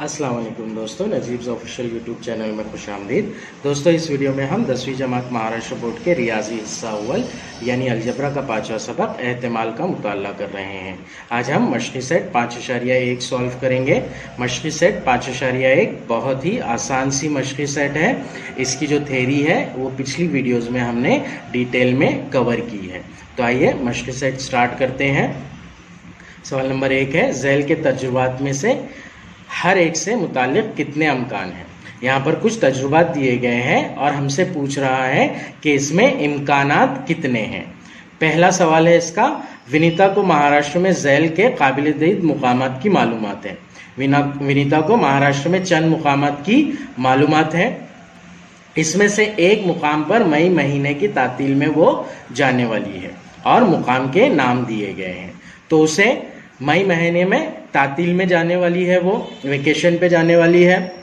अस्सलाम वालेकुम दोस्तों, नजीब्स ऑफिशियल यूट्यूब चैनल में खुशामदीद। दोस्तों, इस वीडियो में हम 10वीं जमात महाराष्ट्र बोर्ड के रियाजी हिस्सा अव्वल यानी अलजबरा का 5वां सबक एहतिमाल का मुताला कर रहे हैं। आज हम मशक़ी सेट 5.1 सॉल्व करेंगे। मशक़ी सेट 5.1 बहुत ही आसान सी मशक़ी सेट है। इसकी जो थ्योरी है वो पिछली वीडियोज़ में हमने डिटेल में कवर की है। तो आइए मशक़ी सेट स्टार्ट करते हैं। सवाल नंबर 1 है, ज़ैल के तजुर्बात में से हर एक से मुतालिक कितने इम्कान हैं। यहाँ पर कुछ तजुर्बात दिए गए हैं और हमसे पूछ रहा है कि इसमें इम्कानात कितने हैं। पहला सवाल है इसका, विनीता को महाराष्ट्र में ज़ैल के काबिल दीद मुकामात की मालूमात है। विनीता को महाराष्ट्र में चंद मुकामात की मालूमात है। इसमें से एक मुकाम पर मई महीने की तातील में वो जाने वाली है और मुकाम के नाम दिए गए हैं। तो उसे मई महीने में तातील में जाने वाली है, वो वेकेशन पे जाने वाली है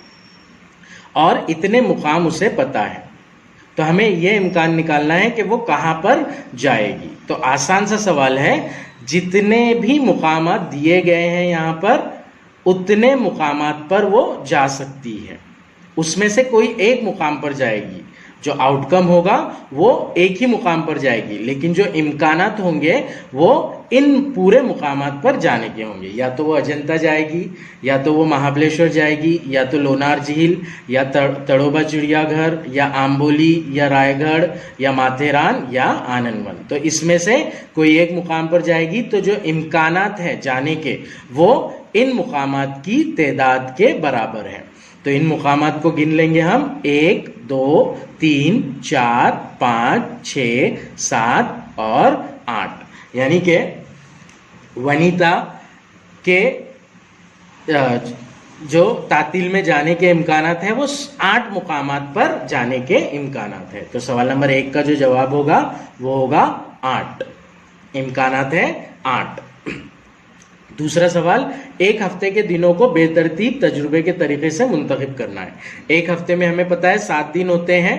और इतने मुकाम उसे पता है। तो हमें यह इम्कान निकालना है कि वो कहाँ पर जाएगी। तो आसान सा सवाल है, जितने भी मुकामात दिए गए हैं यहाँ पर उतने मुकामात पर वो जा सकती है। उसमें से कोई एक मुकाम पर जाएगी। जो आउटकम होगा वो एक ही मुकाम पर जाएगी, लेकिन जो इम्कानात होंगे वो इन पूरे मुकामात पर जाने के होंगे। या तो वो अजंता जाएगी, या तो वो महाबलेश्वर जाएगी, या तो लोनार झील, या तड़ोबा चिड़ियाघर, या आम्बोली, या रायगढ़, या माथेरान, या आनंदवन। तो इसमें से कोई एक मुकाम पर जाएगी। तो जो इम्कानात है जाने के वो इन मुकामात की तादाद के बराबर है। तो इन मुकामात को गिन लेंगे हम, 1 2 3 4 5 6 7 और 8। यानी कि वनीता के जो तातील में जाने के इम्कानात हैं वो 8 मुकामात पर जाने के इम्कानात है। तो सवाल नंबर 1 का जो जवाब होगा वो होगा 8। इम्कानात है 8। दूसरा सवाल, एक हफ्ते के दिनों को बेतरतीब तजुर्बे के तरीके से मुंतखब करना है। एक हफ्ते में हमें पता है 7 दिन होते हैं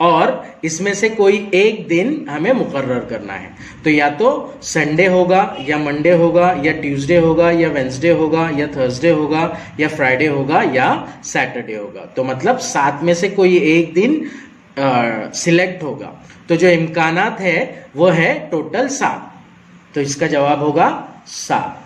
और इसमें से कोई एक दिन हमें मुकर्रर करना है। तो या तो संडे होगा, या मंडे होगा, या ट्यूसडे होगा, या वेंसडे होगा, या थर्सडे होगा, या फ्राइडे होगा, या सैटरडे होगा। तो मतलब 7 में से कोई एक दिन सिलेक्ट होगा। तो जो इम्कानात है वो है टोटल 7। तो इसका जवाब होगा 7।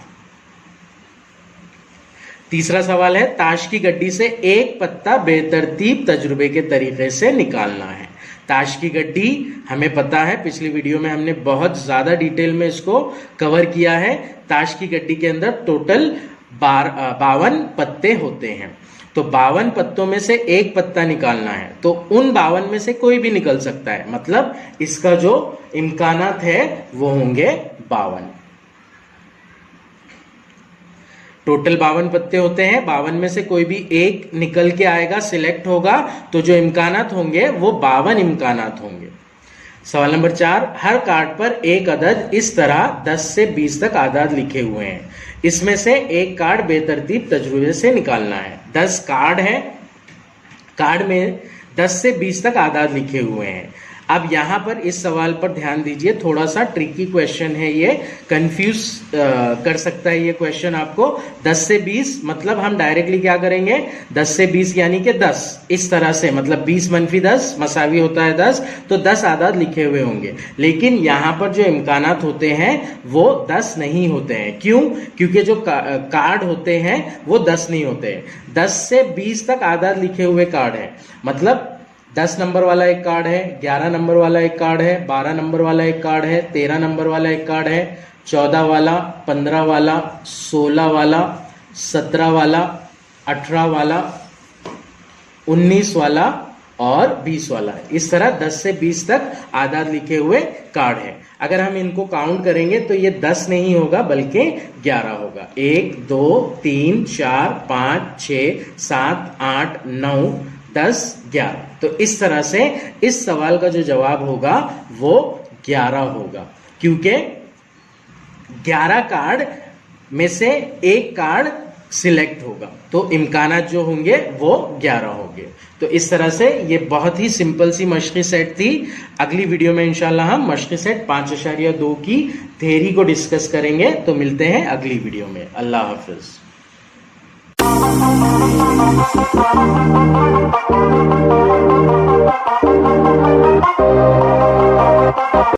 तीसरा सवाल है, ताश की गड्डी से एक पत्ता बेतरतीब तजुर्बे के तरीके से निकालना है। ताश की गड्डी हमें पता है, पिछली वीडियो में हमने बहुत ज्यादा डिटेल में इसको कवर किया है। ताश की गड्डी के अंदर टोटल 52 पत्ते होते हैं। तो 52 पत्तों में से एक पत्ता निकालना है। तो उन 52 में से कोई भी निकल सकता है, मतलब इसका जो इम्कानात है वो होंगे 52। टोटल 52 पत्ते होते हैं, 52 में से कोई भी एक निकल के आएगा, सिलेक्ट होगा। तो जो इम्कानात होंगे वो 52 इम्कानात होंगे। सवाल नंबर 4, हर कार्ड पर एक अदद इस तरह 10 से 20 तक आदाद लिखे हुए हैं। इसमें से एक कार्ड बेतरतीब तजुर्बे से निकालना है। 10 कार्ड है, कार्ड में 10 से 20 तक आदाद लिखे हुए हैं। अब यहाँ पर इस सवाल पर ध्यान दीजिए, थोड़ा सा ट्रिकी क्वेश्चन है ये, कंफ्यूज कर सकता है ये क्वेश्चन आपको। 10 से 20 मतलब हम डायरेक्टली क्या करेंगे, 10 से 20 यानी कि 10 इस तरह से, मतलब 20 - 10 मसावी होता है 10। तो 10 आदाद लिखे हुए होंगे, लेकिन यहाँ पर जो इम्कानात होते हैं वो 10 नहीं होते हैं। क्यों? क्योंकि जो कार्ड होते हैं वो 10 नहीं होते हैं। 10 से 20 तक आदाद लिखे हुए कार्ड है, मतलब 10 नंबर वाला एक कार्ड है, 11 नंबर वाला एक कार्ड है, 12 नंबर वाला एक कार्ड है, 13 नंबर वाला एक कार्ड है, 14 वाला, 15 वाला, 16 वाला, 17 वाला, 18 वाला, 19 वाला और 20 वाला। इस तरह 10 से 20 तक आदाद लिखे हुए कार्ड है। अगर हम इनको काउंट करेंगे तो ये 10 नहीं होगा बल्कि 11 होगा। 1 2 3 4 5 6 7 8 9 10 11। तो इस तरह से इस सवाल का जो जवाब होगा वो 11 होगा, क्योंकि 11 कार्ड में से एक कार्ड सिलेक्ट होगा। तो इम्कानात जो होंगे वो 11 होंगे। तो इस तरह से ये बहुत ही सिंपल सी मशक़ी सेट थी। अगली वीडियो में इंशाल्लाह हम मशक़ी सेट 5.2 की थ्योरी को डिस्कस करेंगे। तो मिलते हैं अगली वीडियो में। अल्लाह हाफिज।